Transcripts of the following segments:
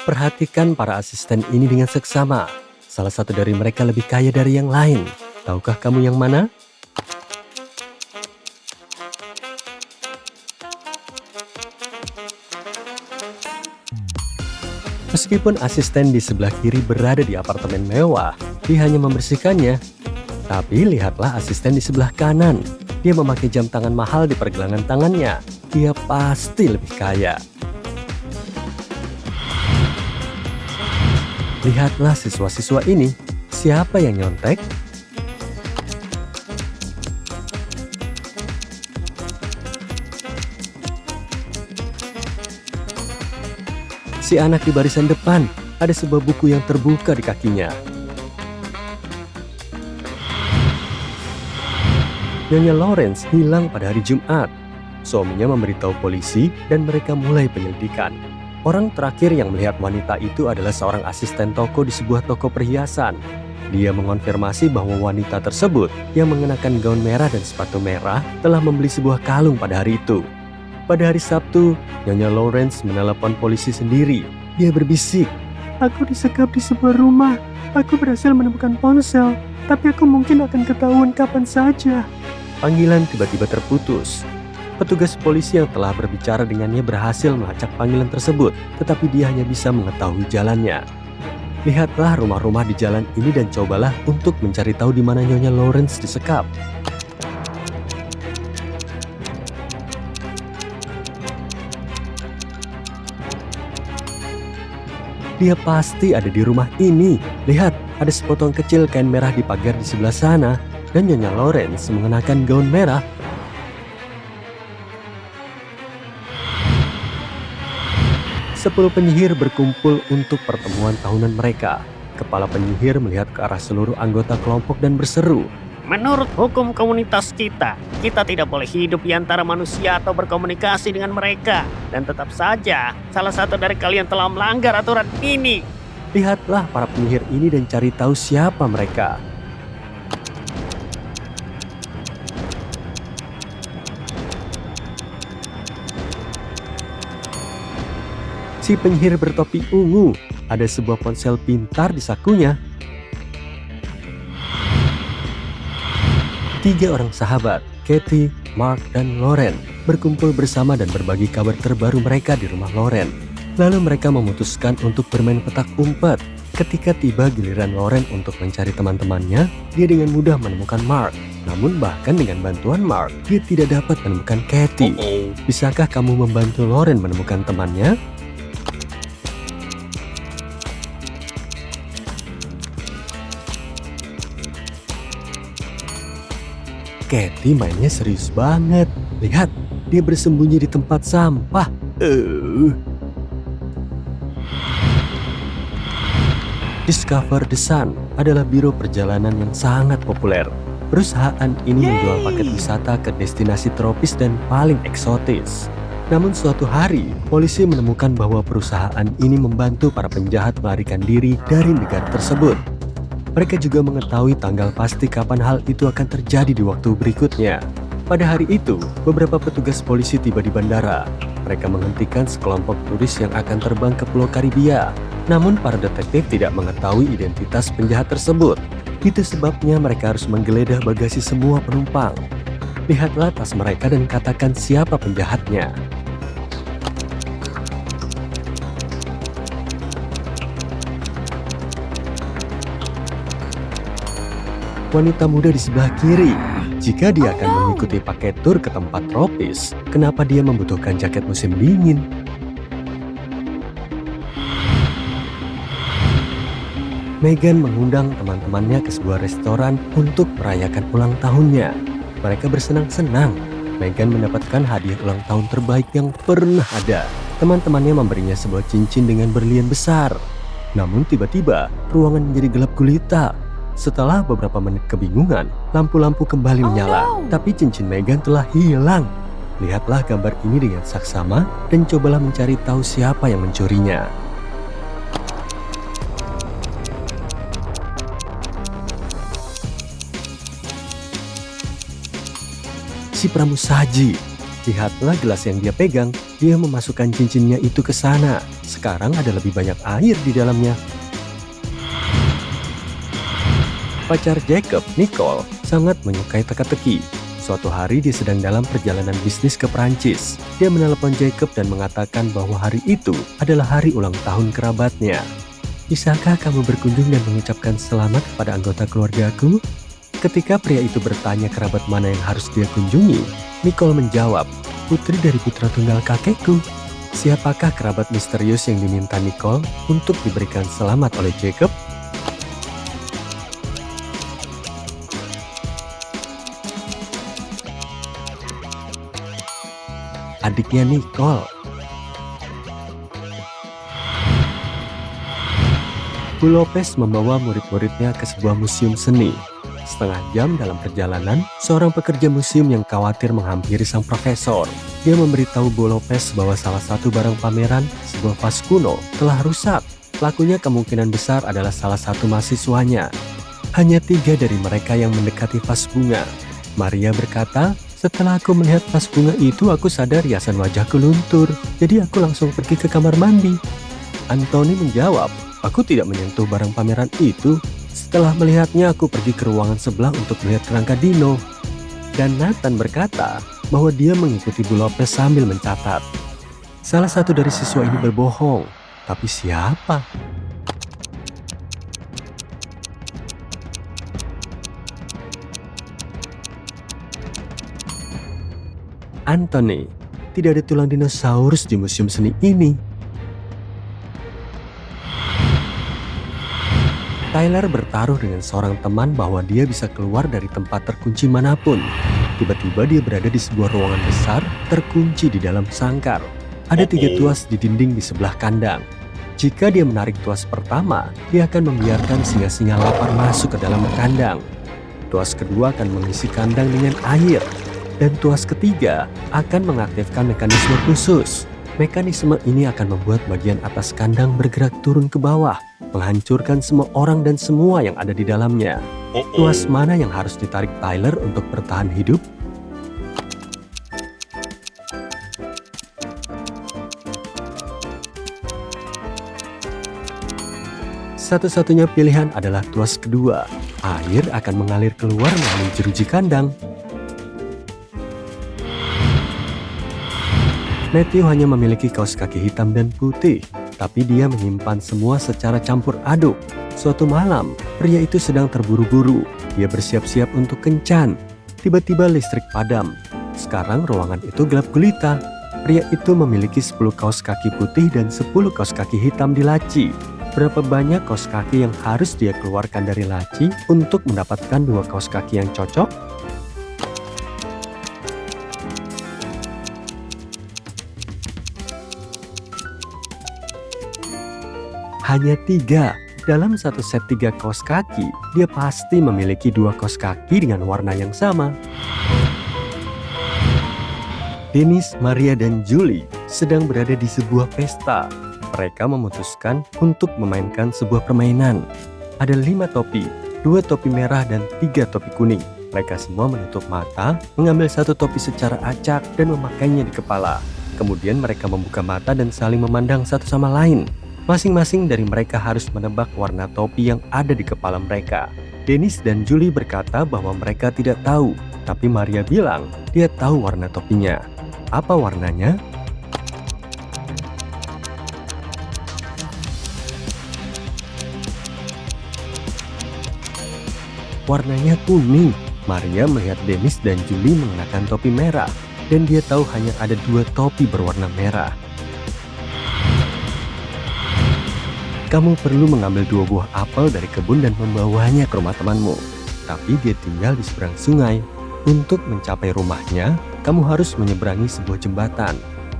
Perhatikan para asisten ini dengan seksama. Salah satu dari mereka lebih kaya dari yang lain. Tahukah kamu yang mana? Meskipun asisten di sebelah kiri berada di apartemen mewah, dia hanya membersihkannya. Tapi lihatlah asisten di sebelah kanan. Dia memakai jam tangan mahal di pergelangan tangannya. Dia pasti lebih kaya. Lihatlah siswa-siswa ini. Siapa yang nyontek? Si anak di barisan depan, ada sebuah buku yang terbuka di kakinya. Nyonya Lawrence hilang pada hari Jumat. Suaminya memberitahu polisi dan mereka mulai penyelidikan. Orang terakhir yang melihat wanita itu adalah seorang asisten toko di sebuah toko perhiasan. Dia mengonfirmasi bahwa wanita tersebut yang mengenakan gaun merah dan sepatu merah telah membeli sebuah kalung pada hari itu. Pada hari Sabtu, Nyonya Lawrence menelepon polisi sendiri. Dia berbisik, "Aku disekap di sebuah rumah. Aku berhasil menemukan ponsel, tapi aku mungkin akan ketahuan kapan saja." Panggilan tiba-tiba terputus. Petugas polisi yang telah berbicara dengannya berhasil melacak panggilan tersebut, tetapi dia hanya bisa mengetahui jalannya. Lihatlah rumah-rumah di jalan ini dan cobalah untuk mencari tahu di mana Nyonya Lawrence disekap. Dia pasti ada di rumah ini. Lihat, ada sepotong kecil kain merah di pagar di sebelah sana, dan Nyonya Lawrence mengenakan gaun merah. Sepuluh penyihir berkumpul untuk pertemuan tahunan mereka. Kepala penyihir melihat ke arah seluruh anggota kelompok dan berseru, Menurut hukum komunitas kita tidak boleh hidup di antara manusia atau berkomunikasi dengan mereka. Dan tetap saja, salah satu dari kalian telah melanggar aturan ini. lihatlah para penyihir ini dan cari tahu siapa mereka. Si penyihir bertopi ungu, ada sebuah ponsel pintar di sakunya. 3 orang sahabat, Kathy, Mark, dan Lauren, berkumpul bersama dan berbagi kabar terbaru mereka di rumah Lauren. Lalu mereka memutuskan untuk bermain petak umpet. Ketika tiba giliran Lauren untuk mencari teman-temannya, dia dengan mudah menemukan Mark. Namun bahkan dengan bantuan Mark, dia tidak dapat menemukan Kathy. Bisakah kamu membantu Lauren menemukan temannya? Kathy mainnya serius banget. Lihat, dia bersembunyi di tempat sampah. Discover the Sun adalah biro perjalanan yang sangat populer. Perusahaan ini menjual paket wisata ke destinasi tropis dan paling eksotis. Namun suatu hari, polisi menemukan bahwa perusahaan ini membantu para penjahat melarikan diri dari negara tersebut. Mereka juga mengetahui tanggal pasti kapan hal itu akan terjadi di waktu berikutnya. Pada hari itu, beberapa petugas polisi tiba di bandara. Mereka menghentikan sekelompok turis yang akan terbang ke Pulau Karibia. Namun para detektif tidak mengetahui identitas penjahat tersebut. Itu sebabnya mereka harus menggeledah bagasi semua penumpang. Lihatlah tas mereka dan katakan siapa penjahatnya. Wanita muda di sebelah kiri. Jika dia akan mengikuti paket tur ke tempat tropis, kenapa dia membutuhkan jaket musim dingin? Meghan mengundang teman-temannya ke sebuah restoran untuk merayakan ulang tahunnya. Mereka bersenang-senang. Meghan mendapatkan hadiah ulang tahun terbaik yang pernah ada. Teman-temannya memberinya sebuah cincin dengan berlian besar. Namun tiba-tiba, ruangan menjadi gelap gulita. Setelah beberapa menit kebingungan, lampu-lampu kembali menyala. Tapi cincin Meghan telah hilang. Lihatlah gambar ini dengan saksama dan cobalah mencari tahu siapa yang mencurinya. Si pramusaji. Lihatlah gelas yang dia pegang. Dia memasukkan cincinnya itu ke sana. Sekarang ada lebih banyak air di dalamnya. Pacar Jacob, Nicole, sangat menyukai teka-teki. Suatu hari dia sedang dalam perjalanan bisnis ke Prancis. Dia menelepon Jacob dan mengatakan bahwa hari itu adalah hari ulang tahun kerabatnya. Bisakah kamu berkunjung dan mengucapkan selamat kepada anggota keluargaku? Ketika pria itu bertanya kerabat mana yang harus dia kunjungi, Nicole menjawab, putri dari putra tunggal kakekku. Siapakah kerabat misterius yang diminta Nicole untuk diberikan selamat oleh Jacob? Adiknya Nicole. Bu Lopez membawa murid-muridnya ke sebuah museum seni. Setengah jam dalam perjalanan, seorang pekerja museum yang khawatir menghampiri sang profesor. Dia memberitahu Bu Lopez bahwa salah satu barang pameran, sebuah vas kuno, telah rusak. Pelakunya kemungkinan besar adalah salah satu mahasiswanya. Hanya 3 dari mereka yang mendekati vas bunga. Maria berkata, setelah aku melihat vas bunga itu, aku sadar hiasan wajahku luntur. Jadi aku langsung pergi ke kamar mandi. Anthony menjawab, aku tidak menyentuh barang pameran itu. Setelah melihatnya, aku pergi ke ruangan sebelah untuk melihat kerangka dino. Dan Nathan berkata bahwa dia mengikuti Bu Lopez sambil mencatat. Salah satu dari siswa ini berbohong. Tapi siapa? Anthony, tidak ada tulang dinosaurus di museum seni ini. Tyler bertaruh dengan seorang teman bahwa dia bisa keluar dari tempat terkunci manapun. Tiba-tiba dia berada di sebuah ruangan besar, terkunci di dalam sangkar. Ada 3 tuas di dinding di sebelah kandang. Jika dia menarik tuas pertama, dia akan membiarkan singa-singa lapar masuk ke dalam kandang. Tuas kedua akan mengisi kandang dengan air. Dan tuas ketiga akan mengaktifkan mekanisme khusus. Mekanisme ini akan membuat bagian atas kandang bergerak turun ke bawah, menghancurkan semua orang dan semua yang ada di dalamnya. Tuas mana yang harus ditarik Tyler untuk bertahan hidup? Satu-satunya pilihan adalah tuas kedua. Air akan mengalir keluar melalui jeruji kandang. Matthew hanya memiliki kaos kaki hitam dan putih, tapi dia menyimpan semua secara campur aduk. Suatu malam, pria itu sedang terburu-buru. Dia bersiap-siap untuk kencan. Tiba-tiba listrik padam. Sekarang ruangan itu gelap gulita. Pria itu memiliki 10 kaos kaki putih dan 10 kaos kaki hitam di laci. Berapa banyak kaos kaki yang harus dia keluarkan dari laci untuk mendapatkan 2 kaos kaki yang cocok? Hanya 3. Dalam satu set 3 kaos kaki, dia pasti memiliki 2 kaos kaki dengan warna yang sama. Dennis, Maria, dan Julie sedang berada di sebuah pesta. Mereka memutuskan untuk memainkan sebuah permainan. Ada 5 topi, 2 topi merah dan 3 topi kuning. Mereka semua menutup mata, mengambil satu topi secara acak dan memakainya di kepala. Kemudian mereka membuka mata dan saling memandang satu sama lain. Masing-masing dari mereka harus menebak warna topi yang ada di kepala mereka. Dennis dan Julie berkata bahwa mereka tidak tahu, tapi Maria bilang dia tahu warna topinya. Apa warnanya? Warnanya kuning. Maria melihat Dennis dan Julie mengenakan topi merah, dan dia tahu hanya ada 2 topi berwarna merah. Kamu perlu mengambil 2 buah apel dari kebun dan membawanya ke rumah temanmu. Tapi dia tinggal di seberang sungai. Untuk mencapai rumahnya, kamu harus menyeberangi sebuah jembatan.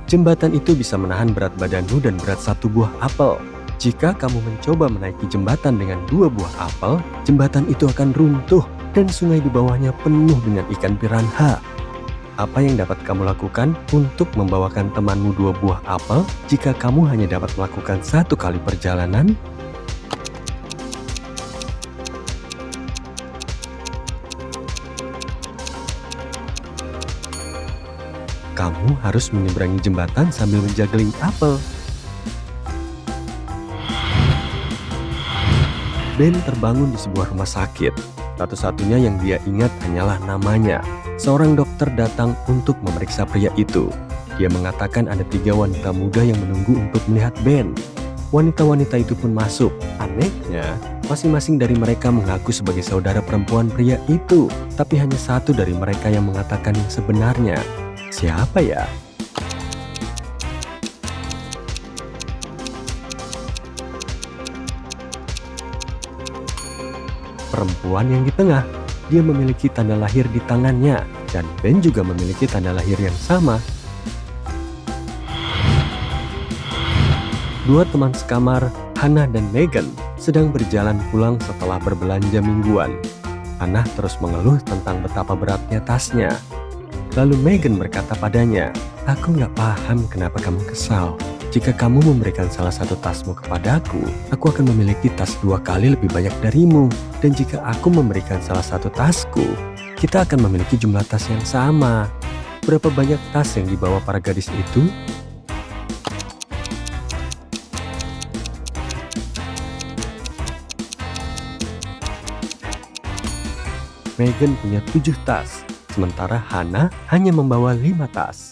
Jembatan itu bisa menahan berat badanmu dan berat 1 buah apel. Jika kamu mencoba menaiki jembatan dengan 2 buah apel, jembatan itu akan runtuh dan sungai di bawahnya penuh dengan ikan piranha. Apa yang dapat kamu lakukan untuk membawakan temanmu 2 buah apel jika kamu hanya dapat melakukan 1 kali perjalanan? kamu harus menyeberangi jembatan sambil menjuggling apel. Ben terbangun di sebuah rumah sakit. Satu-satunya yang dia ingat hanyalah namanya. Seorang dokter datang untuk memeriksa pria itu. Dia mengatakan ada 3 wanita muda yang menunggu untuk melihat Ben. Wanita-wanita itu pun masuk. Anehnya, masing-masing dari mereka mengaku sebagai saudara perempuan pria itu. Tapi hanya satu dari mereka yang mengatakan yang sebenarnya. Siapa ya? Perempuan yang di tengah. Dia memiliki tanda lahir di tangannya. Dan Ben juga memiliki tanda lahir yang sama. 2 teman sekamar, Hannah dan Megan, sedang berjalan pulang setelah berbelanja mingguan. Hannah terus mengeluh tentang betapa beratnya tasnya. Lalu Megan berkata padanya, "Aku nggak paham kenapa kamu kesal. Jika kamu memberikan salah satu tasmu kepadaku, aku akan memiliki tas 2 kali lebih banyak darimu. Dan jika aku memberikan salah satu tasku, kita akan memiliki jumlah tas yang sama. Berapa banyak tas yang dibawa para gadis itu?" Megan punya 7 tas, sementara Hannah hanya membawa 5 tas.